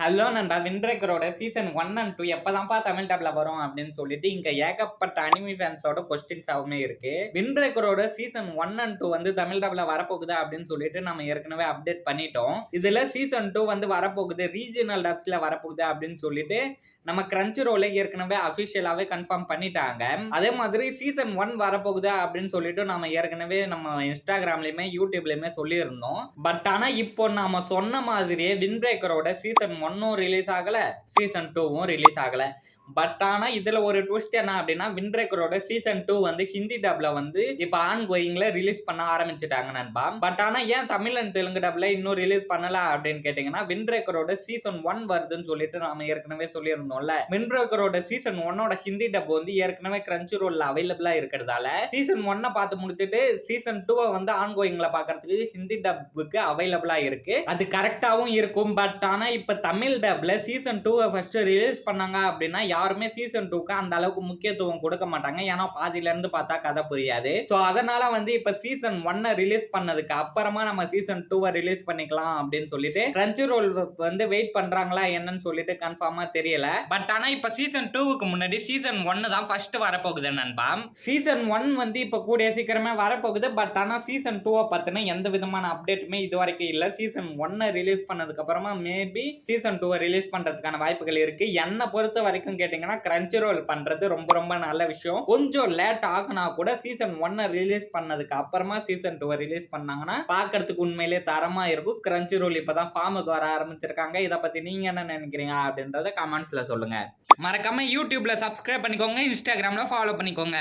Hello நண்பா, விண்ட்ரேக்கரோட season 1 and 2 எப்பதான்ப்பா Tamil டப்ல வரும் அப்படின்னு சொல்லிட்டு இங்க ஏகப்பட்ட அனிமி ஃபேன்ஸோட கொஸ்டின்ஸாவுமே இருக்கு. விண்ட்ரேக்கரோட சீசன் 1 அண்ட் 2 வந்து தமிழ் டப்ல வரப்போகுதா அப்படின்னு சொல்லிட்டு நம்ம ஏற்கனவே அப்டேட் பண்ணிட்டோம். இதுல சீசன் 2 வந்து வரப்போகுது, ரீஜனல் டப்ஸ்ல வரப்போகுது அப்படின்னு சொல்லிட்டு நம்ம கிரன்ச்சி ரோல ஏற்கனவே அபிஷியலாவே கன்ஃபார்ம் பண்ணிட்டாங்க. அதே மாதிரி சீசன் 1 வரப்போகுது அப்படின்னு சொல்லிட்டு நம்ம ஏற்கனவே நம்ம இன்ஸ்டாகிராம்லயுமே யூடியூப்லயுமே சொல்லியிருந்தோம். பட் ஆனா இப்போ நாம சொன்ன மாதிரியே விண்ட்ரேக்கரோட சீசன் 1 ரிலீஸ் ஆகல, சீசன் 2 ரிலீஸ் ஆகல. பட் ஆனா இதுல ஒரு ட்விஸ்ட் என்ன அப்படின்னா, விண்ட்ரேக்கரோட சீசன் 2 வந்து ஹிந்தி டப்ல வந்து இப்ப ஆன் கோயிங்ல ரிலீஸ் பண்ண ஆரம்பிச்சுட்டாங்க நண்பா. பட் ஆனா ஏன் தமிழ் அண்ட் தெலுங்கு டப்ல இன்னும் ரிலீஸ் பண்ணல அப்படின்னு கேட்டீங்கன்னா, விண்ட்ரேக்கரோட சீசன் 1 வருதுன்னு சொல்லிட்டு நாம ஏற்கனவே சொல்லியிருந்தோம்ல. விண்ட்ரேக்கரோட சீசன் 1 ஹிந்தி டப் வந்து ஏற்கனவே கிரன்ச்சி ரோல்ல அவைலபிளா இருக்கிறதால சீசன் 1 பார்த்து முடிச்சிட்டு சீசன் 2 வந்து ஆன் கோயிங்ல பாக்குறதுக்கு ஹிந்தி டப்புக்கு அவைலபிளா இருக்கு. அது கரெக்டாவும் இருக்கும். பட் ஆனா இப்ப தமிழ் டப்ல சீசன் 2 ஃபர்ஸ்ட் ரிலீஸ் பண்ணாங்க அப்படின்னா யாருமே சீசன் 2க்கு அந்த அளவுக்கு முக்கியத்துவம் கொடுக்க மாட்டாங்க. ஏன்னா பாதியில இருந்து பார்த்தா கதை புரியாது. சோ அதனால வந்து இப்ப சீசன் 1 ரிலீஸ் பண்ணதுக்கு அப்புறமா நம்ம சீசன் 2 ரிலீஸ் பண்ணிக்கலாம் அப்படின்னு சொல்லிட்டு கிரன்ச்சி ரோல் வந்து வெயிட் பண்றாங்களா என்னன்னு சொல்லிட்டு கன்ஃபார்மா தெரியல. பட் ஆனா இப்ப சீசன் 2க்கு முன்னாடி சீசன் 1 தான் ஃபர்ஸ்ட் வரப்போகுது நண்பா. சீசன் 1 வந்து இப்ப கூடிய சீக்கிரமே வரப்போகுது. பட் ஆனா சீசன் 2 பத்தின எந்த விதமான அப்டேட்டுமே இது வரைக்கும் இல்ல. சீசன் 1 ரிலீஸ் பண்ணதுக்கு அப்புறமா மேபி சீசன் 2 ரிலீஸ் பண்றதுக்கான வாய்ப்புகள் இருக்கு. என்ன பொறுத்த வரைக்கும் கேட்டீங்கன்னா கிரன்ச்சி ரோல் பண்றது ரொம்ப ரொம்ப நல்ல விஷயம். கொஞ்சம் லேட் ஆகுனா கூட சீசன் 1 ரிலீஸ் பண்ணதுக்கு அப்புறமா சீசன் 2 ரிலீஸ் பண்ணாங்கன்னா பார்க்கிறதுக்கு உண்மையிலேயே தரமா இருக்கும். கிரன்ச்சி ரோல் இப்பதான் ஃபார்முக்கு வர ஆரம்பிச்சிருக்காங்க. இத பத்தி நீங்க என்ன நினைக்கிறீங்க அப்படின்றத கமெண்ட்ஸ்ல சொல்லுங்க. மறக்காம யூடியூப்ல சப்ஸ்கிரைப் பண்ணிக்கோங்க, இன்ஸ்டாகிராம்ல ஃபாலோ பண்ணிக்கோங்க.